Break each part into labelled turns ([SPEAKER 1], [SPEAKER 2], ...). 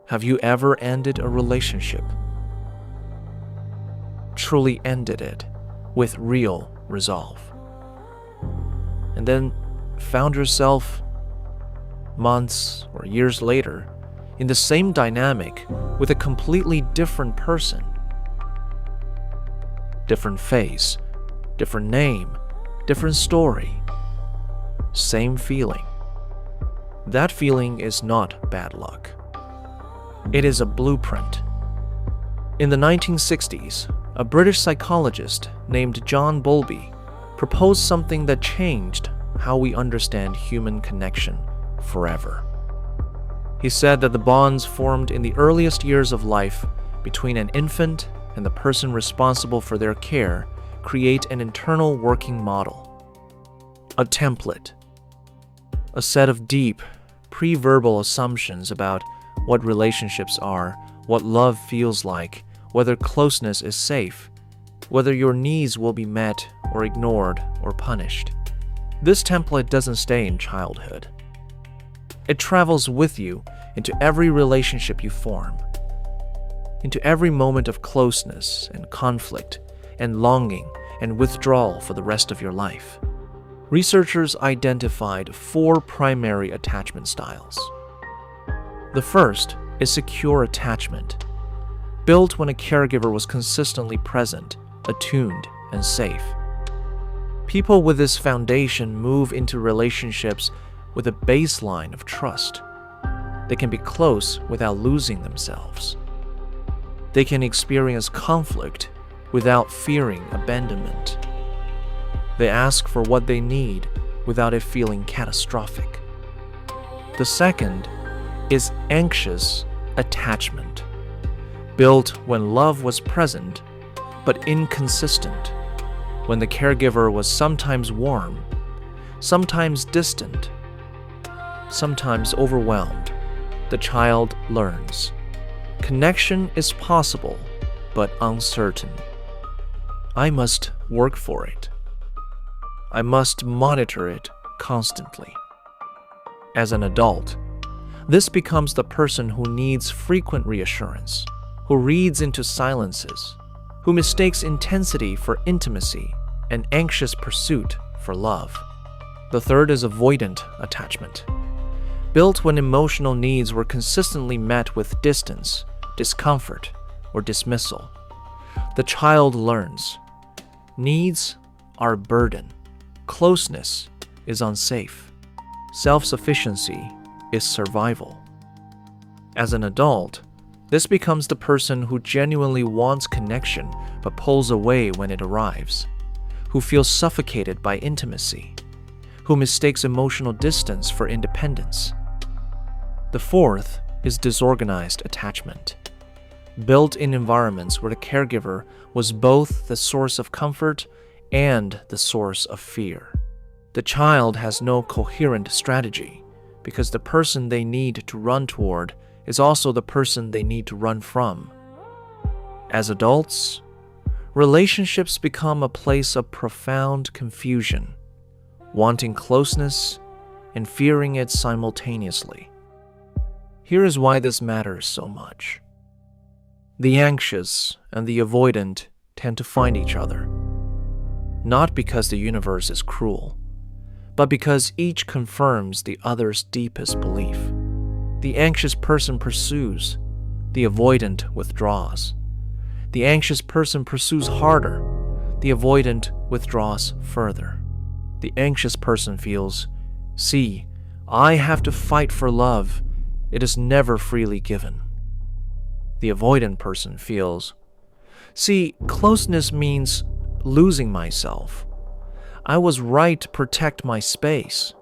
[SPEAKER 1] Have you ever ended a relationship? Truly ended it with real resolve. And then found yourself months or years later in the same dynamic with a completely different person. Different face, different name, different story. Same feeling. That feeling is not bad luck. It is a blueprint. In the 1960s, a British psychologist named John Bowlby proposed something that changed how we understand human connection forever. He said that the bonds formed in the earliest years of life between an infant and the person responsible for their care create an internal working model, a template, a set of deep, pre-verbal assumptions about what relationships are, what love feels like, whether closeness is safe, whether your needs will be met or ignored or punished. This template doesn't stay in childhood. It travels with you into every relationship you form, into every moment of closeness and conflict and longing and withdrawal for the rest of your life. Researchers identified 4 primary attachment styles. The first is secure attachment, built when a caregiver was consistently present, attuned, and safe. People with this foundation move into relationships with a baseline of trust. They can be close without losing themselves. They can experience conflict without fearing abandonment. They ask for what they need without it feeling catastrophic. The second is anxious attachment, built when love was present but inconsistent, when the caregiver was sometimes warm, sometimes distant, sometimes overwhelmed. The child learns. Connection is possible, but uncertain. I must work for it. I must monitor it constantly. As an adult, this becomes the person who needs frequent reassurance, who reads into silences, who mistakes intensity for intimacy and anxious pursuit for love. The third is avoidant attachment, built when emotional needs were consistently met with distance, discomfort, or dismissal. The child learns. Needs are a burden. Closeness is unsafe. Self-sufficiency is survival. As an adult, this becomes the person who genuinely wants connection but pulls away when it arrives, who feels suffocated by intimacy, who mistakes emotional distance for independence. The fourth is disorganized attachment, built in environments where the caregiver was both the source of comfort and the source of fear. The child has no coherent strategy because the person they need to run toward is also the person they need to run from. As adults, relationships become a place of profound confusion, wanting closeness and fearing it simultaneously. Here is why this matters so much. The anxious and the avoidant tend to find each other, not because the universe is cruel, but because each confirms the other's deepest belief. The anxious person pursues, the avoidant withdraws. The anxious person pursues harder, the avoidant withdraws further. The anxious person feels, see, I have to fight for love. It is never freely given. The avoidant person feels, see, closeness means losing myself. I was right to protect my space.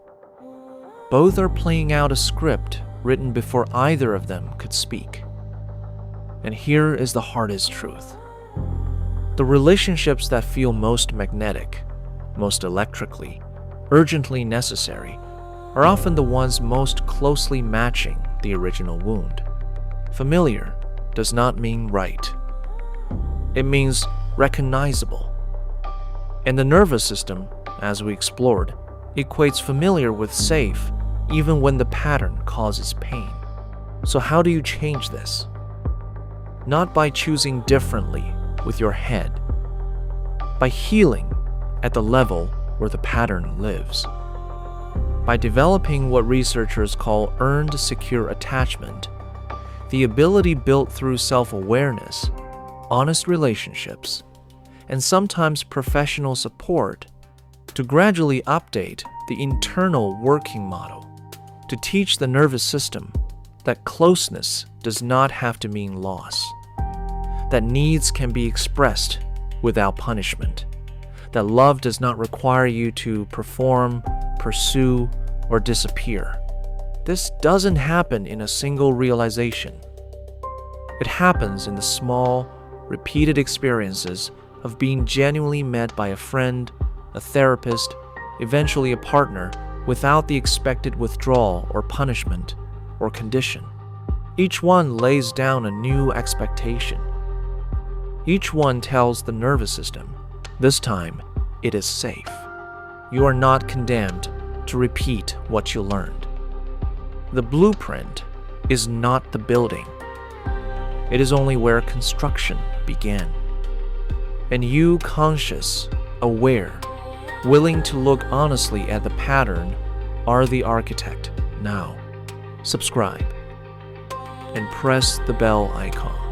[SPEAKER 1] Both are playing out a script written before either of them could speak. And here is the hardest truth. The relationships that feel most magnetic, most electrically, urgently necessary, are often the ones most closely matching the original wound. Familiar does not mean right. It means recognizable. And the nervous system, as we explored, equates familiar with safe even when the pattern causes pain. So how do you change this? Not by choosing differently with your head, by healing at the level where the pattern lives, by developing what researchers call earned secure attachment, the ability built through self-awareness, honest relationships, and sometimes professional support to gradually update the internal working model, to teach the nervous system that closeness does not have to mean loss, that needs can be expressed without punishment, that love does not require you to perform, pursue, or disappear. This doesn't happen in a single realization. It happens in the small, repeated experiences of being genuinely met by a friend, a therapist, eventually a partner, without the expected withdrawal or punishment or condition. Each one lays down a new expectation. Each one tells the nervous system, this time it is safe. You are not condemned to repeat what you learned. The blueprint is not the building. It is only where construction began. And you, conscious, aware, willing to look honestly at the pattern, are the architect now. Subscribe and press the bell icon.